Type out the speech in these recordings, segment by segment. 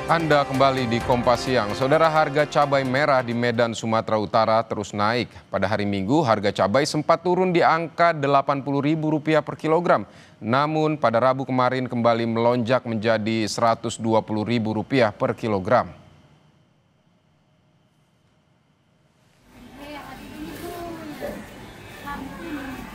Anda kembali di Kompas Siang. Saudara, harga cabai merah di Medan, Sumatera Utara terus naik. Pada hari Minggu, harga cabai sempat turun di angka Rp80.000 per kilogram. Namun pada Rabu kemarin kembali melonjak menjadi Rp120.000 per kilogram.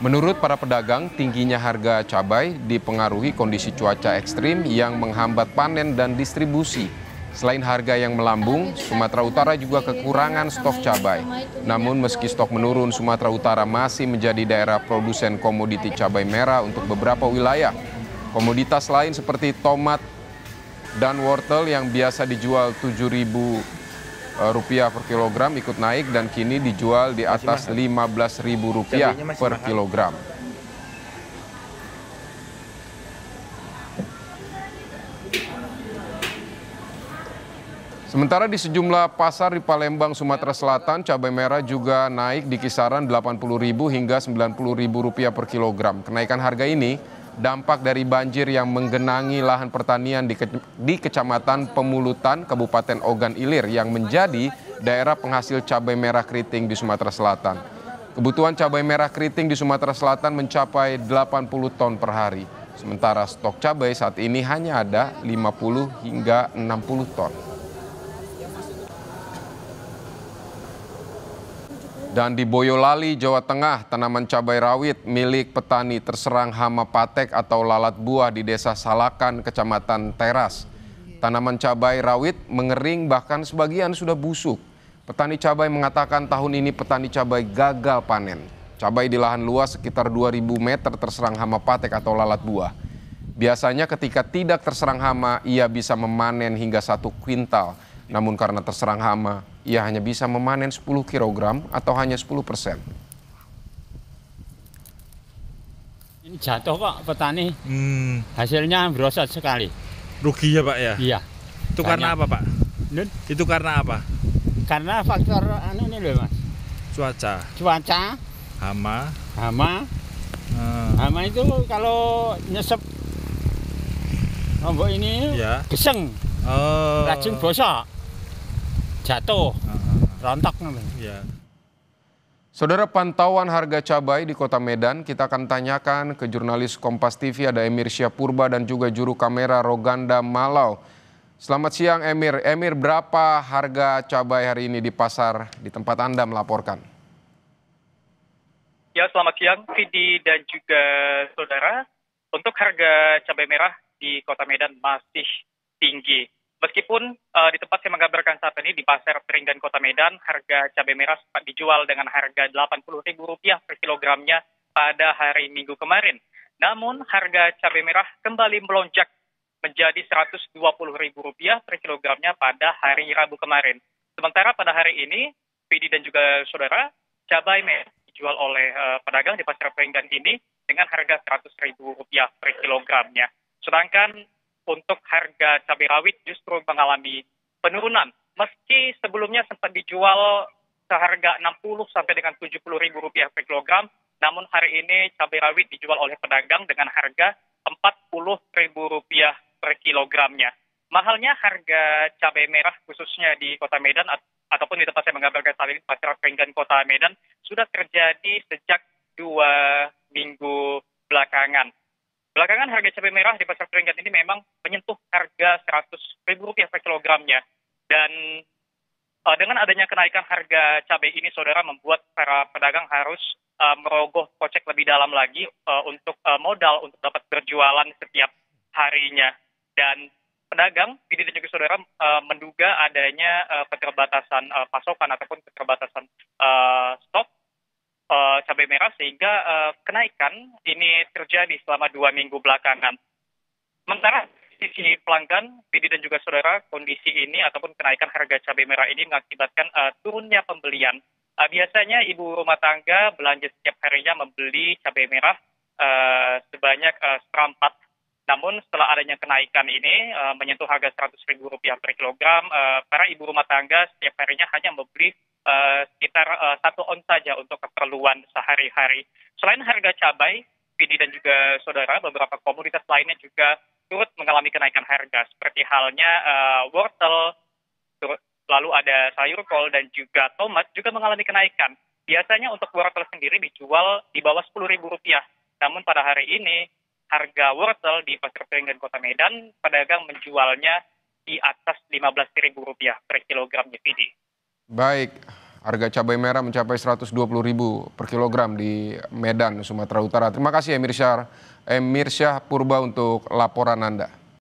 Menurut para pedagang, tingginya harga cabai dipengaruhi kondisi cuaca ekstrim yang menghambat panen dan distribusi. Selain harga yang melambung, Sumatera Utara juga kekurangan stok cabai. Namun meski stok menurun, Sumatera Utara masih menjadi daerah produsen komoditi cabai merah untuk beberapa wilayah. Komoditas lain seperti tomat dan wortel yang biasa dijual Rp7.000 per kilogram ikut naik dan kini dijual di atas Rp15.000 per kilogram. Sementara di sejumlah pasar di Palembang, Sumatera Selatan, cabai merah juga naik di kisaran Rp80.000 hingga Rp90.000 per kilogram. Kenaikan harga ini dampak dari banjir yang menggenangi lahan pertanian di Kecamatan Pemulutan, Kabupaten Ogan Ilir yang menjadi daerah penghasil cabai merah keriting di Sumatera Selatan. Kebutuhan cabai merah keriting di Sumatera Selatan mencapai 80 ton per hari. Sementara stok cabai saat ini hanya ada 50 hingga 60 ton. Dan di Boyolali, Jawa Tengah, tanaman cabai rawit milik petani terserang hama patek atau lalat buah di Desa Salakan, Kecamatan Teras. Tanaman cabai rawit mengering bahkan sebagian sudah busuk. Petani cabai mengatakan tahun ini petani cabai gagal panen. Cabai di lahan luas sekitar 2.000 meter terserang hama patek atau lalat buah. Biasanya ketika tidak terserang hama, ia bisa memanen hingga 1 kuintal. Namun karena terserang hama, ia hanya bisa memanen 10 kg atau hanya 10%. Ini jatuh kok petani, hasilnya merosot sekali. Rugi ya Pak ya? Iya. Itu karena apa Pak? Itu karena apa? Karena faktor ini loh Mas. Cuaca, Hama itu kalau nyesep lombok ini ya. geseng, rajin bosok, jatuh, rontok. Ya. Saudara, pantauan harga cabai di Kota Medan kita akan tanyakan ke jurnalis Kompas TV ada Emir Syahpurba dan juga juru kamera Roganda Malau. Selamat siang Emir. Emir, berapa harga cabai hari ini di pasar di tempat Anda melaporkan? Ya, selamat siang Vidi dan juga saudara. Untuk harga cabai merah di Kota Medan masih tinggi. Meskipun di tempat saya menggambarkan saat ini di Pasar Peringgan Kota Medan, harga cabai merah sempat dijual dengan harga Rp80.000 per kilogramnya pada hari Minggu kemarin. Namun harga cabai merah kembali melonjak menjadi Rp120.000 per kilogramnya pada hari Rabu kemarin. Sementara pada hari ini, Vidi dan juga saudara, cabai merah dijual oleh pedagang di Pasar Peringgan ini dengan harga Rp100.000 per kilogramnya. Sedangkan untuk harga cabai rawit justru mengalami penurunan. Meski sebelumnya sempat dijual seharga Rp60 sampai dengan Rp70.000 per kilogram, namun hari ini cabai rawit dijual oleh pedagang dengan harga Rp40.000 per kilogramnya. Mahalnya harga cabai merah khususnya di Kota Medan ataupun di tempat saya menggambarkan saat ini Pasar Peringgan Kota Medan sudah terjadi sejak 2 minggu belakangan. Belakangan harga cabai merah di Pasar Peringgan ini memang menyentuh harga Rp100.000 per kilogramnya. Dan dengan adanya kenaikan harga cabai ini, saudara, membuat para pedagang harus merogoh kocek lebih dalam lagi untuk modal untuk dapat berjualan setiap harinya. Dan pedagang, ini dan juga saudara, menduga adanya keterbatasan pasokan ataupun keterbatasan stok cabai merah sehingga kenaikan ini terjadi selama 2 minggu belakangan. Sementara sisi pelanggan, Vidi dan juga saudara, kondisi ini ataupun kenaikan harga cabai merah ini mengakibatkan turunnya pembelian. Biasanya ibu rumah tangga belanja setiap harinya membeli cabai merah sebanyak seperempat. Namun setelah adanya kenaikan ini menyentuh harga Rp100.000 per kilogram, para ibu rumah tangga setiap harinya hanya membeli sekitar 1 on saja untuk keperluan sehari-hari. Selain harga cabai, Vidi dan juga saudara, beberapa komoditas lainnya juga turut mengalami kenaikan harga, seperti halnya wortel, lalu ada sayur kol dan juga tomat juga mengalami kenaikan. Biasanya untuk wortel sendiri dijual di bawah Rp10.000, namun pada hari ini harga wortel di Pasar Peringgan Kota Medan, pedagang menjualnya di atas Rp15.000 per kilogramnya, Vidi. Baik, harga cabai merah mencapai Rp120.000 per kilogram di Medan, Sumatera Utara. Terima kasih Emir Syah Purba untuk laporan Anda.